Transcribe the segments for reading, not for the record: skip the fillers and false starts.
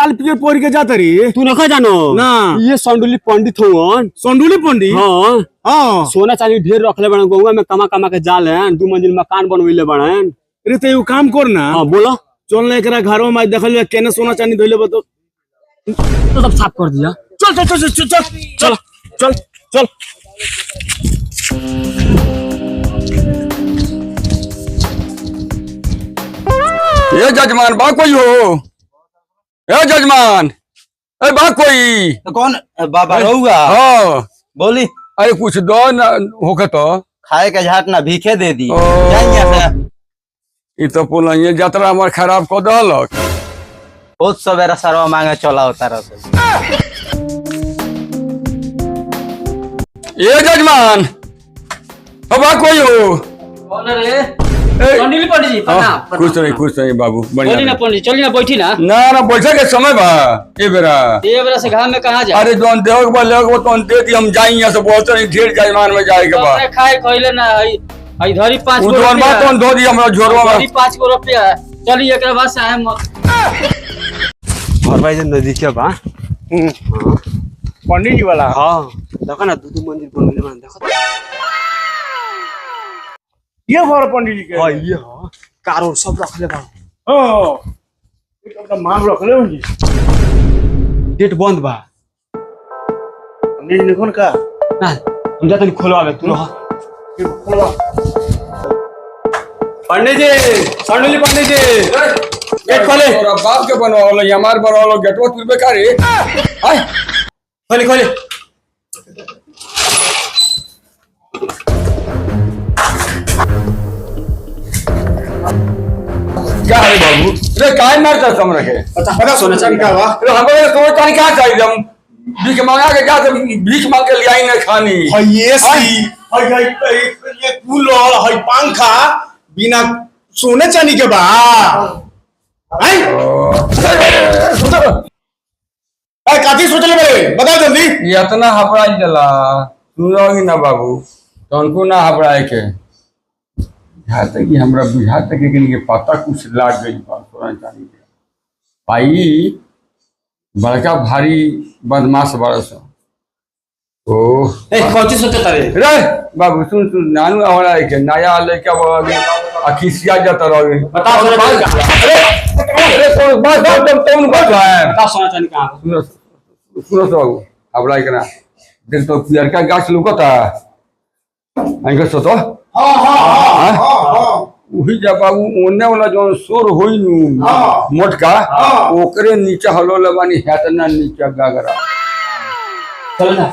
लाल पियर पोर के जाता रे तू नहीं जानो ना ये संडुली पंडित हुवन। संडुली पंडित हाँ हाँ सोना चांदी ढेर रखले बड़े गौवा में कमा कमा के जाल हैं 2 मंजिल मकान बनवैले बड़े। अरे तो काम कर ना। हाँ बोलो चल ना एकरा घरों में देखल केने सोना चांदी धइले बतो तो सब साफ कर दिया। चल चल चल चल चल चल चल चल ये जजमान बा कोई हो? ए जजमान ए बा कोई? तो कौन बाबा रहूगा? हाँ बोली अरे कुछ दो न होके तो खाए के झाट ना भीखे दे दी। ओ। ये तो पुलिया यात्रा हमार खराब कर दलक। बहुत सवेरा सरवा मांगे चला होता रहा। ये जजमान अब बा कोई हो? कौन रे? ए, संडुली पंडित जी प्रणाम। खुश रही बाबू बोली ना बढ़िया। पंडित चलिए ना बैठी ना। ना बैठे के समय बा ए बेरा। ये बेरा से घाम में कहाँ जा? अरे जोन देव के बा लेव के तो दे दी हम जाई यहाँ से बहुत नहीं ढेर जजमान में जाए के बा। अपने खाए खइले ना आई धरी 5 उ गो जोन बा रुपया। तो दो दी हमरा झोरवा में। धरी 5 गो रुपया है। चलिए एकरा बाद से आए मत। और भाई नदी के बा। पंडित जी वाला हाँ देखो ना 2 मंजिल बनवैले बड़े देखो। ये घर पंडित जी के हाँ ये हाँ कार और सब रखले बा। हां एक तो माल रख ले जी गेट बंद बा। पंडित जी कौन का ना हम जाते खोलवावे तू रह। पंडित जी संडुली पंडित जी गेट खोले। तोरा बाप के बनवालो हमार बनवालो गेटवा तुरबे का रे? आय खोले खोले। क्या है बाबू? रे काय मारता तुम रखे? पता सोना चांदी का बा रे हमें तो चांदी क्या चाहिए हम भीख मांगा के क्या भीख मांग के ले आई ना खानी। ये सी ये कूलर है पंखा बिना सोने चांदी के बा आई ए काती सोचले बे बता जल्दी। ये इतना हबड़ा जला सुनोगी ना बाबू तो उनको ना हबड़ाए के यहाँ तक कि हमरा बुझा तक के पता कुछ लाग गई बा सोना चांदी के भाई बड़का भारी बदमाश बड़ा सा। ओ ए कौची सोचता रे? रे बाबू सुन सुन नानू हमारा के नया लेके अब अखिसिया जाता रहोगे। बताओ सोना चांदी कहाँ? अरे कौन बात तुम बात है बताओ सोना चांदी कहाँ? सुनो सुनो तो हबड़ा के ना देख तो पियर का गाछ लुकता आइके सो तो हां हां हां वही जब बाबू ओने वाला जो शोर होई नु मोटका ओकरे नीचे हलो लबानी हेतना नीचे गागरा। चल ना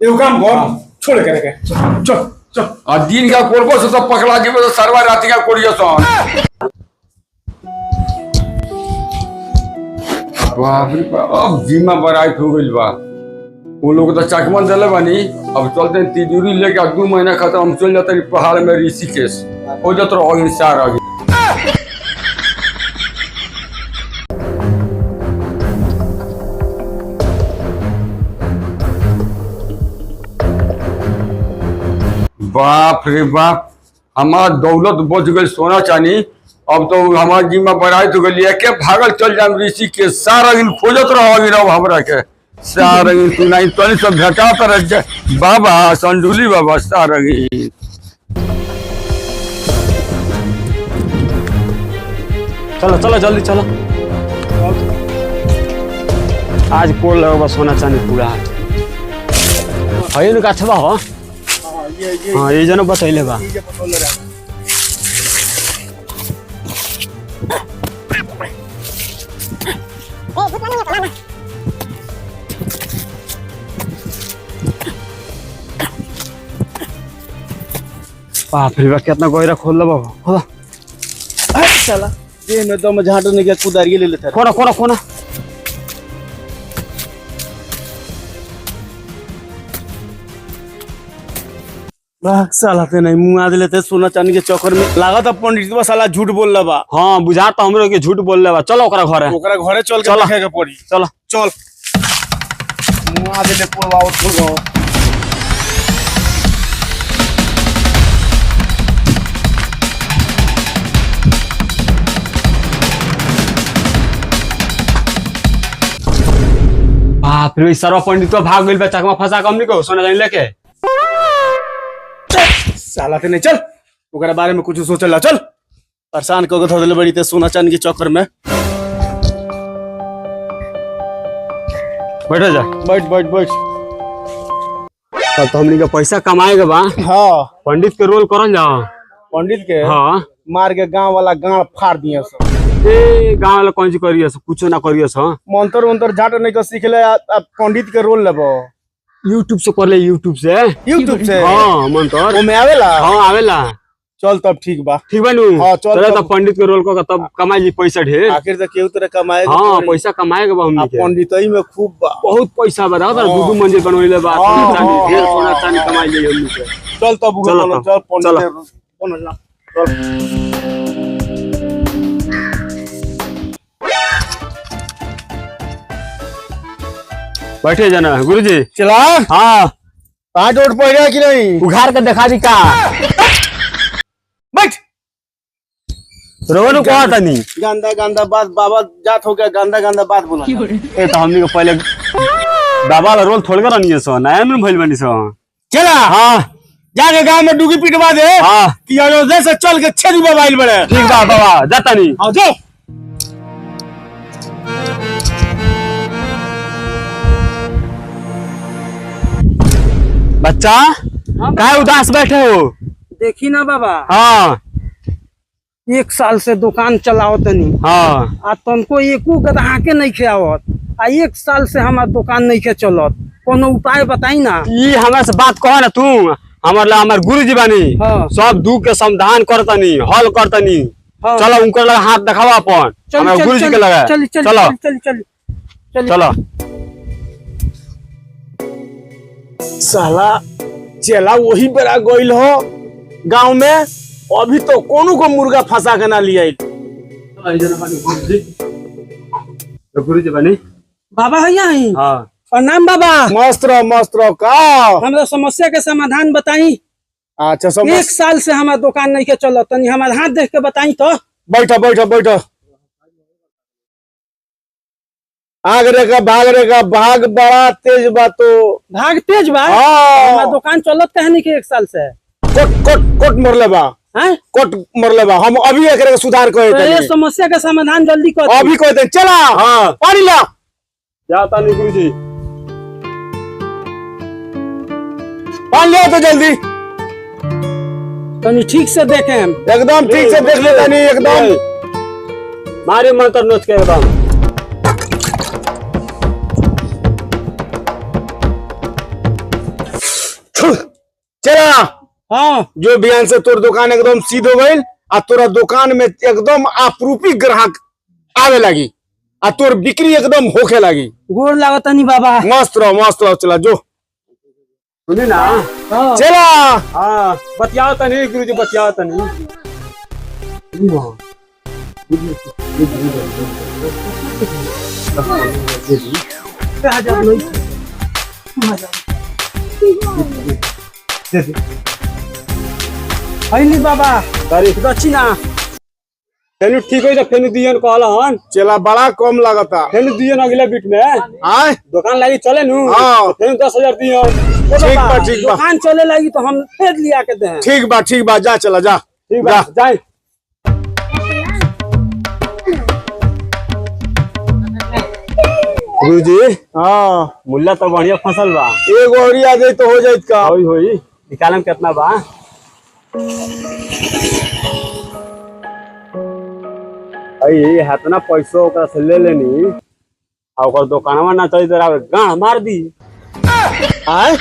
ये काम कर छोड़ के चल चल आ दिन का कोरबो से सब पकड़ा जीवे तो सरवा रात का कोड़ियो सन। बाप रे बाप अब जिम्मा बराइत हो गइल बा। वो लोग तो चकमन दिले बानी अब चलते तिजोरी लेके 2 महीना खत्म हम चल जाते पहाड़ में ऋषिकेश हो जात रहो इंसार आगे। बाप रे बाप हमार दौलत बच गई सोना चांदी अब तो हमार जिम्मा बराइत हो गई एक भागल चल जाम ऋषिकेश सारा दिन खोजत रहो हमरा के सारा दिन तू नहीं तो सब भेटा रह बाबा संडुली बाबा सारा दिन। चलो चलो जल्दी चलो। आज कोल लगवा सोना चांदी पूरा है न गाछवा हो। हाँ ये जन बतैले बा। बाप रे बाप कितना गहरा खोल लो बाबा खोला। चला ये में तो झाट ने के कुदारिये ले लेता खोना खोना खोना। साला ते नहीं मुंह आद लेते सोना चांदी के चक्कर में लागत है पंडित बा साला झूठ बोल रहा बा। हाँ बुझा तो हमरो के झूठ बोल ले बा। चलो ओकरा घरे ओकरा घरे चल के चला। देखे के पड़ी। चलो चल मुंह आद ले पुरवा उठ बाप रे सरवा पंडित तो भाग गइल बा चकमा फंसा हमनी को सोना जान लेके। साला ते नहीं चल ओकरा बारे में कुछ सोचल चल परेशान कऽ के धऽ देले बड़ी ते सोना चांदी के चक्कर में। बैठ जा। बैठ बैठ बैठ। तब तो हमनी के पैसा कमाएगा बा। हाँ पंडित के रोल करल जा। पंडित के हाँ मार के गांव वाला गांड फाड़ दिए सब। ए गांव वाला कौन चीज करियस कुछो ना करियस। मंत्र उंतर झाट नहीं तो सीख ले अब पंडित के रोल लेबो। यूट्यूब से कर ले यूट्यूब से। यूट्यूब से हाँ मंत्र वो में आवेला। हाँ आवेला। चल तब ठीक बा। ठीक बा नु। हाँ चल तब पंडित के रोल को तब कमाई ली पैसा ढेर। आखिर तक केहू तरह कमाएगा। हाँ पैसा कमाएगा बा हमनी के। पंडितई में खूब बा बहुत पैसा बा। दादा दू मंजिल बनवले बा। चांदी ढेर सोना चांदी कमाई ली हमनी के। चल तब चलो चल पंडित चलो। बैठे जाना गुरुजी। चला हाँ कहाँ डोट पड़ गया कि नहीं। उघार के दिखा दी का। बैठ रोहन कहा तनी गंदा गंदा बात बाबा जात हो गया गंदा गंदा बात बोला। ए तो हमनी को पहले बाबा का रोल थोड़ कर नहीं है सो नया में भइल बनी सो। चला हाँ जाके गांव में डुगी पिटवा दे। हाँ कि अयोध्या से चल के 6 मोबाइल बड़े। ठीक बा बाबा जाता नहीं। हाँ जो बच्चा काहे उदास बैठे हो। देखी ना बाबा हाँ 1 साल से दुकान चलाओ तनी हाँ आ तुमको एको गदहा के नहीं खियावत आ 1 साल से हमार दुकान नहीं के चलत कोनो उपाय बताई ना। ये हमरा से बात कह ना तू हमार गुरुजी बानी। हाँ। सब दुख के समाधान करतनी हल करतनी। हाँ। चलो उनकर लगा हाथ दिखावा अपन हमारे गुरुजी के लगा। चल चल चलो चल चल चल चलो। साला चला वही बेरा गइल हो गांव में अभी तो कोनो को मुर्गा फंसा के ना लिया। गुरुजी बानी। बाबा है यहाँ। हाँ प्रणाम बाबा। मस्त रहो का हमरा समस्या के समाधान बताई। अच्छा 1 समझ। साल से हमार दुकान नहीं के चलत तनी हमार हाथ देख के बताई तो। बैठो बैठो बैठो। आग रेगा भाग बड़ा तेज बा तो भाग तेज बा। हाँ। हमार दुकान चलत कहानी के 1 साल से। कोट मरले बा। हैं कोट मरले बा हम अभी एकरे सुधार करे तो ये तनी। समस्या का समाधान जल्दी कर। अभी कहते चला। हाँ पानी ला जाता नहीं गुरुजी। पानी ले तो जल्दी तनी ठीक से देखें। एकदम ठीक से देख ले तनी एकदम। मारे मंत्र नोच के एकदम। चला हाँ जो बयान से तोर दुकान एकदम सीध हो गई आ तोरा दुकान में एकदम आपरूपी ग्राहक आवे लगी आ तोर बिक्री एकदम होखे लगी। गोर लागत नहीं बाबा। मस्त रहो चला जो सुनी ना। हाँ। चला। हाँ बतियाओ तनी गुरुजी बतियाओ तनी। नहीं बाबा दक्षिणा फेनु ठीक हो जा फेनु दियन कहला हन। चला बड़ा कम लगता। फेनु दियन अगला बीट में आय दुकान लागी चले नु। हाँ। फेनु 10,000 दियन। ठीक बा। दुकान चले लगी तो हम फिर लिया के दें। ठीक बा जा चला जा। ठीक बा जाए। गुरुजी हाँ मुल्ला तो बढ़िया फसल बा। एगो और आ जाए तो हो जाए का। होई निकालम कितना बा। अई हाथना पैसो ओकरा से ले लेनी आ ओकर दुकानवा ना चली तरह गाड़ मार दी। आय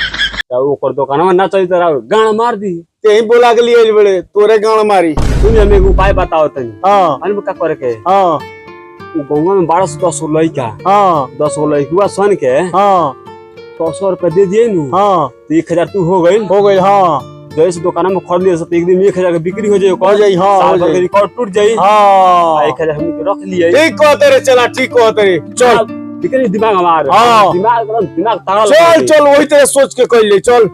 ओकर दुकानवा ना चली तरह गाड़ मार दी। यही बोला के लिए बड़े तोरे गाँव मारी। सुन हमें एक उपाय बताओ तनी। हाँ मालूम का करे के हाँ गौवा में 1210 लड़का हाँ 10 लड़कुआ सन के हाँ 100 रुपए दे दिए नु। हाँ तो 1000 तू हो गई। हाँ जैसे दुकान में खरीद लिया तो एक दिन 1000 के बिक्री हो जाए। हो जाई। हाँ साल हो भर के जाई। रिकॉर्ड टूट जाई। हाँ 1000 हमनी के रख लिए। ठीक कहते रे चला ठीक कहते रे चल बिक्री दिमाग हमारे। हाँ। दिमाग ताला चल वही तरह सोच के कर ले चल।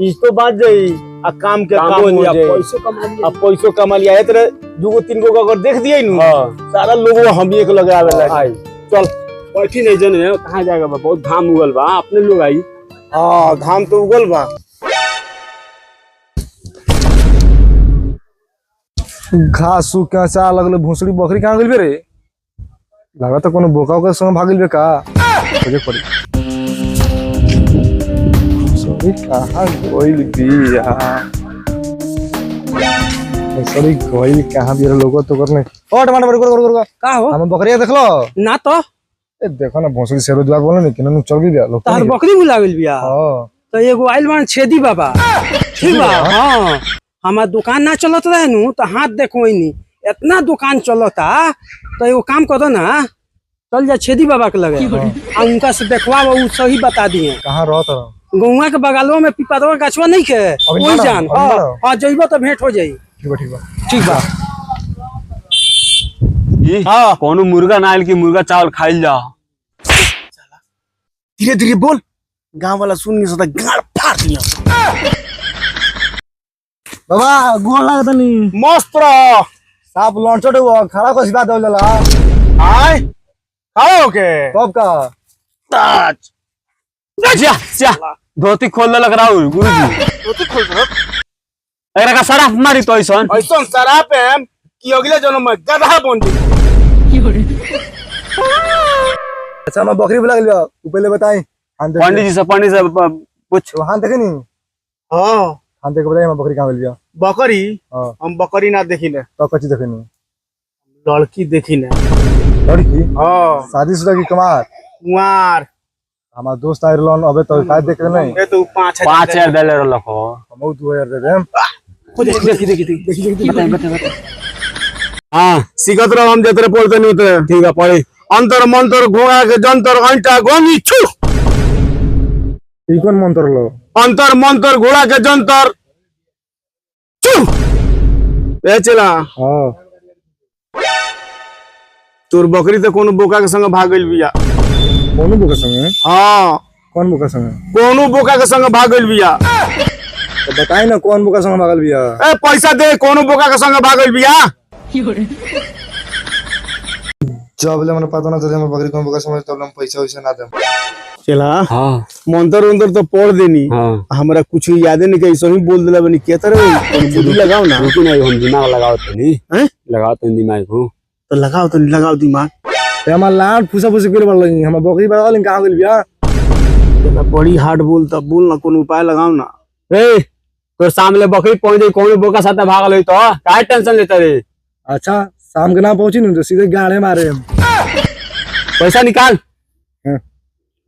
इस तो बात जाई आ काम के काम हो जाए। पैसो कमा लिया। अब पैसो कमा लिया है तेरे 2-3 गो अगर देख दिए नु हाँ। सारा लोग हम एक लगावे लगे। चल बैठी नहीं जने कहाँ जाएगा बा बहुत घाम उगल बा अपने लोग आई हाँ धाम तो उगल बा। घास सूख के ऐसा लगल भूसड़ी बकरी कहाँ गइल बे रे? लगा तो कोनो बोका के संग भागिल बे का? खोजे पड़ी। भूसड़ी कहाँ गइल बिया? भूसड़ी गइल कहाँ बिया लोगो तो करने। ओ टमाटर कर का हो हम बकरिया देखलो? ना तो ए देखो ना भूसड़ी सेरो दुआ बोले नहीं किननु चल गइल लोग। तार बकरी बुलावेल बिया। हां तो एगो आइल बान छेदी बाबा ठीक बा। हाँ हमार दुकान ना चलत रहे नु तो हाथ देखो इतना दुकान चलता तो एगो काम करो ना चल जा छेदी बाबा के लगे आ उनका से देखवा वो सही बता दिए। कहां रहत रह? गौवा के बगलवा में पिपरवा गाछवा नहीं के अभी वही ना, जान। अभी हाँ ना। हाँ जइबो तो भेंट हो जाई। ठीक बा हाँ कोनो मुर्गा ना आयल की मुर्गा चावल खाइल जा। धीरे धीरे बोल गांव वाला सुन नहीं सकता गाड़ फाड़ दिया। बाबा गोल लागत नहीं मस्त रह साफ लॉन्चो दे खड़ा को सिधा दौलला आय खाओ के कब का ताज जा जा धोती खोल लग राहुल गुरुजी तो खोल दो। एकरा का सराफ मारी तो ऐसन ऐसा शराब है कि अगले जन्म में गधा बन दी। अच्छा मैं बकरी बुला लिया पहले बताई पंडित जी से पूछ हां देखे नहीं हाँ हां देख बताई मैं बकरी कहां लिया बकरी हां हम बकरी ना देखी ले तो कच्ची देखे नहीं लड़की देखी ले। लड़की हाँ शादीशुदा की कमार कुंवार हमारा दोस्त आयर लोन अबे तो शायद देख नहीं ये तो 5000 देले रखो हम 2000 दे देम देखी हाँ सिखत रहो हम जतरे पढ़ते नहीं उतरे ठीक है पढ़ी अंतर मंतर घोड़ा के जंतर घंटा गोनी छू ई कौन मंत्र लो अंतर मंतर घोड़ा के जंतर छू ए चला हां तोर बकरी तो कोनो बोका के संग भाग गइल बिया। कौन बुका संगे हाँ कौन बुका संगे कोनो बोका के संग भाग गइल बिया। तो बताई ना कौन बुका संगे भागल बिया ए पैसा दे कोनो बोका के संग भाग गइल बिया। जब ले मने पता ना चले मैं बकरी कौन बुका संगे तब हम पैसा वैसा ना देम चला हाँ मंतर उंतर तो पढ़ देनी हाँ हमरा कुछ याद नहीं कैसे ही बोल दिला बनी के तरह बुद्धि लगाओ ना रुकी नहीं हम दिमाग लगाओ तो नहीं हैं लगाओ तो दिमाग को तो लगाओ दिमाग। हमार लाड फुसा फुसी कर बोल रही हम बकरी बगल कहां गेल बिया चला बड़ी हार्ड बोलता बोल ना कोनो उपाय लगाओ ना। ए तो सामने बकरी पहुंच गई कौन बोका साथ भागल होई तो काय टेंशन लेता रे अच्छा शाम के ना पहुंची नहीं तो सीधे गाड़े मारे हम पैसा निकाल हाँ।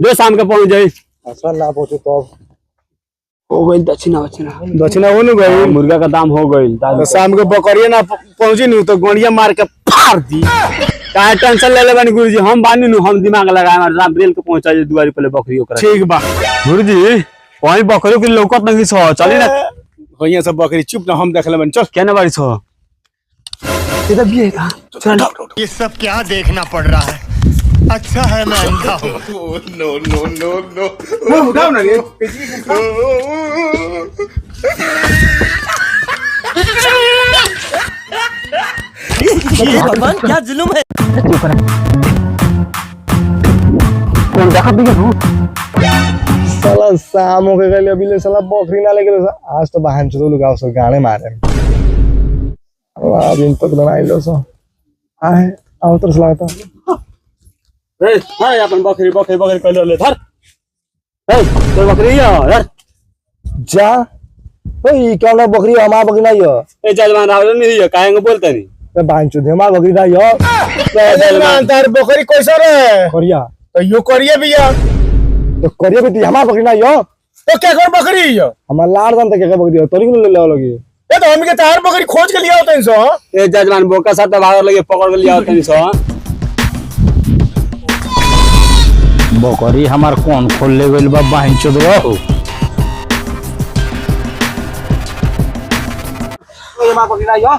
जो शाम के पहुंच जाई अच्छा ना पहुंचे तो हो गई दक्षिणा हो न गई मुर्गा का दाम हो गई तो शाम के बकरिया ना पहुंची नहीं तो गोड़िया मार के फाड़ दी। काय टेंशन ले ले बानी गुरुजी हम बानी नु हम दिमाग लगाए मार राम रेल के पहुंचा जे दुआरी पहले बकरी ओकरा ठीक बा गुरुजी कोई बकरी के लौकत नहीं छो चली ना होइया सब बकरी चुप ना हम देख लेबन चल केना बारी छो इधर भी है का चल ये सब क्या देखना पड़ रहा है अच्छा है मैं अंधा हूँ वो उठाओ ना रे भगवान क्या जुल्म है कौन देखा भी हो साला शाम हो गए अभी ले साला बकरी ना लेके आज तो बहन चलो लोग आओ सो गाने मारे अब इन तक ना आइलो सो आए आओ तो लागता ए हां अपन बकरी कर ले धर ए तो बकरी है यार जा ओए क्या ना बकरी हमार बकरी नहीं है ए जलमान रावल नहीं है काहेंगे बोलता नहीं ए बहन चो हमार बकरी नहीं है तार बकरी कैसा रे करिया तो यो करिए भैया तो करिया बेटी हमार बकरी नहीं है तो क्या कर बकरी है हमार लाड़ जानते क्या बकरी है तोरी ले ले लगी ये तो हम के तार बकरी खोज के लिया होता है सो ए जजमान बोका साथ भाग लगे पकड़ के लिया होते सो बकरी हमार कौन खोल ले गइल बा बहन चोदवा हो हमार बकरी नहीं है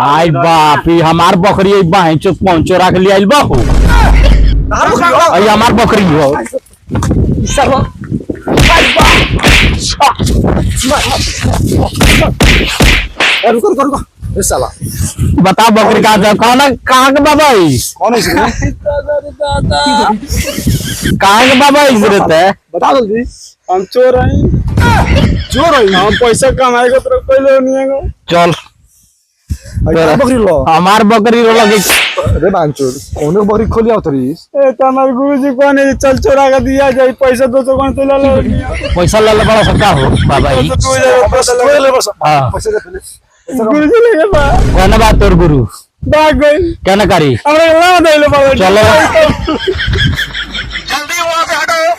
आई बाप रे हमार बकरी एक बहन चोद पहुंचो रख लिया बा हो आई हमार बकरी हो रुको ए साला बता बकरी कहाँ के बाबा कौन है इसमें कहाँ के बाबा रहते है बता जल्दी हम चोर हैं चोर है हम पैसा कमाएगा तो पहले नहीं आएगा चल अरे बकरी लो हमार बकरी रो लगे अरे बांचोर कौन बकरी खोली आवतरीस ए तो हमारे गुरुजी कौन है चल चोरा का दिया जाए पैसा 200 कौन से ले ले पैसा ले बड़ा सकता हो बाबा ही हाँ पैसे दे पहले गुरुजी ले गया कौन बात तोर गुरु भाग गई क्या न करी हमारे नाम दे लो चलो जल्दी वहां से हटो।